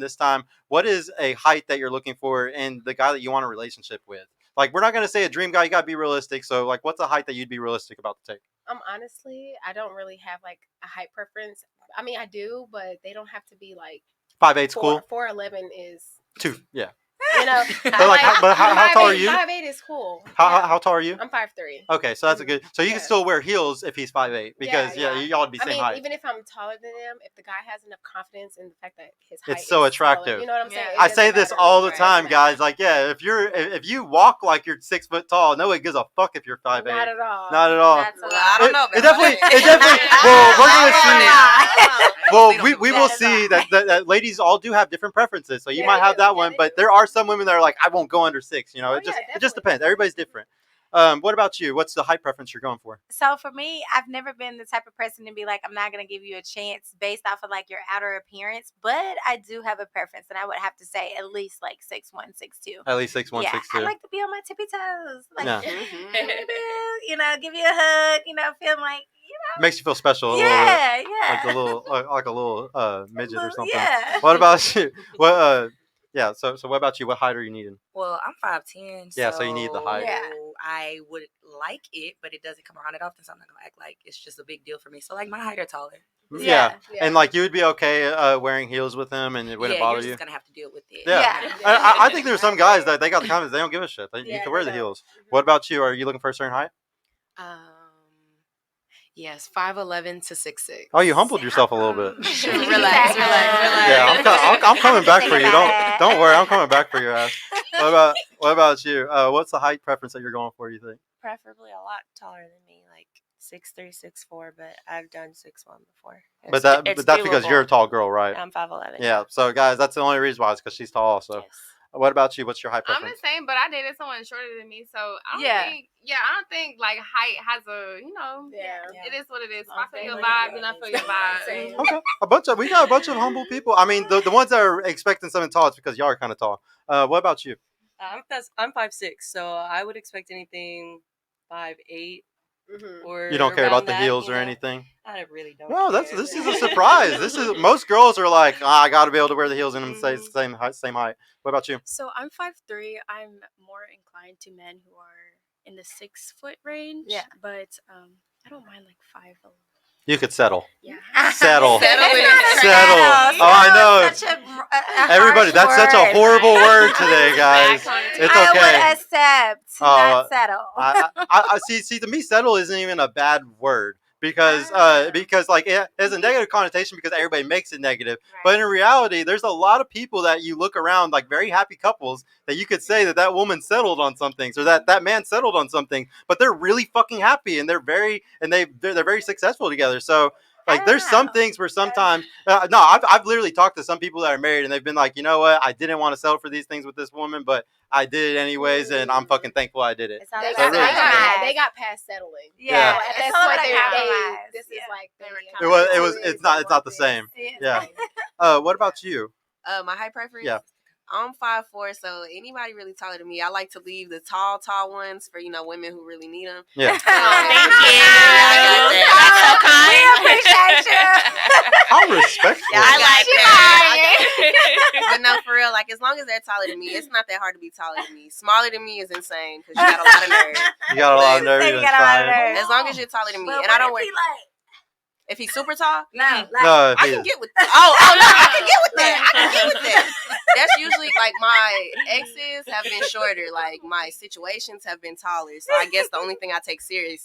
this time, what is a height that you're looking for in the guy that you want a relationship with? Like, we're not gonna say a dream guy. You gotta be realistic. So, like, what's a height that you'd be realistic about to take? Honestly, I don't really have like a height preference. I mean, I do, but they don't have to be like 5'8's cool. 4'11 is Two, yeah. You know, but how tall are you? 5'8 is cool. How tall are you? I'm 5'3". Okay, so that's a good. So you can still wear heels if he's 5'8", because y'all would be same height. Even if I'm taller than him, if the guy has enough confidence in the fact that his height it's so is attractive. Taller, you know what I'm saying? I say this all the time, guys. Like, yeah, if you walk like you're 6 foot tall, nobody gives a fuck if you're 5'8". Not at all. Not at all. I don't know. It definitely. Well, we're gonna see. Well, we will see that ladies all do have different preferences. So you might have that one, but there are some women that are like, I won't go under 6. You know, it just depends. Everybody's different. What about you? What's the height preference you're going for? So for me, I've never been the type of person to be like, I'm not going to give you a chance based off of like your outer appearance, but I do have a preference, and I would have to say at least like 6'1", 6'2". At least 6'1", 6'2". I like to be on my tippy toes, like Mm-hmm. give you a hug, feel like makes you feel special. Yeah. Like a little midget or something. Yeah. What about you? What Yeah, so what about you? What height are you needing? Well, I'm 5'10". Yeah, so you need the height. Yeah. I would like it, but it doesn't come around it often, so I'm not gonna act like it's just a big deal for me. So like my height or taller. Yeah. And like you would be okay wearing heels with him, and it wouldn't bother you. You're just gonna have to deal with it. Yeah. I think there's some guys that they got the confidence, they don't give a shit. You can wear the heels. What about you? Are you looking for a certain height? Yes, 5'11" to 6'6". Oh, you humbled yourself a little bit. Relax. Yeah, I'm coming back for you. Don't worry, I'm coming back for your ass. What about you? What's the height preference that you're going for, you think? Preferably a lot taller than me, like 6'3", 6'4", but I've done 6'1" before. But that's because you're a tall girl, right? I'm 5'11". Yeah. So guys, that's the only reason why, it's because she's tall. So. Yes. What about you? What's your height preference? I'm the same, but I dated someone shorter than me, so I don't think like height has it is what it is. If I feel your vibe, then I feel your vibe. Okay, we got a bunch of humble people. I mean, the ones that are expecting something tall, it's because y'all are kind of tall. What about you? I'm 5'6", so I would expect anything 5'8". Mm-hmm. Or you don't care about the that, heels or anything? I really don't. No, this is a surprise. Most girls are like, I got to be able to wear the heels in them, same height. What about you? So I'm 5'3". I'm more inclined to men who are in the 6 foot range. Yeah. But I don't mind like 5'11". You could settle. Yeah. Settle. Settle. Oh, I know. Everybody, that's such a horrible word today, guys. It's okay. I would accept, not settle. I see. To me, settle isn't even a bad word. Because like it has a negative connotation because everybody makes it negative. Right. But in reality, there's a lot of people that you look around, like very happy couples, that you could say that woman settled on some things, or that man settled on something, but they're really fucking happy and they're very successful together. So like there's some things where sometimes I've literally talked to some people that are married and they've been like, you know what, I didn't want to settle for these things with this woman, but I did it anyways, and I'm fucking thankful I did it. They got past settling. Yeah. At that point, this is like it's not the same. Yeah. What about you? My height preference? Yeah. I'm 5'4", so anybody really taller than me, I like to leave the tall ones for women who really need them. Yeah. Thank you. That's so kind. We appreciate you. How respectful. Yeah, I like that. But no, for real, like as long as they're taller than me, it's not that hard to be taller than me. Smaller than me is insane because you got a lot of nerve. You got a lot of nerve. As long as you're taller than me, and I don't wear. If he's super tall, I can get with that. I can get with that. That's usually like my exes have been shorter. Like my situations have been taller. So I guess the only thing I take serious is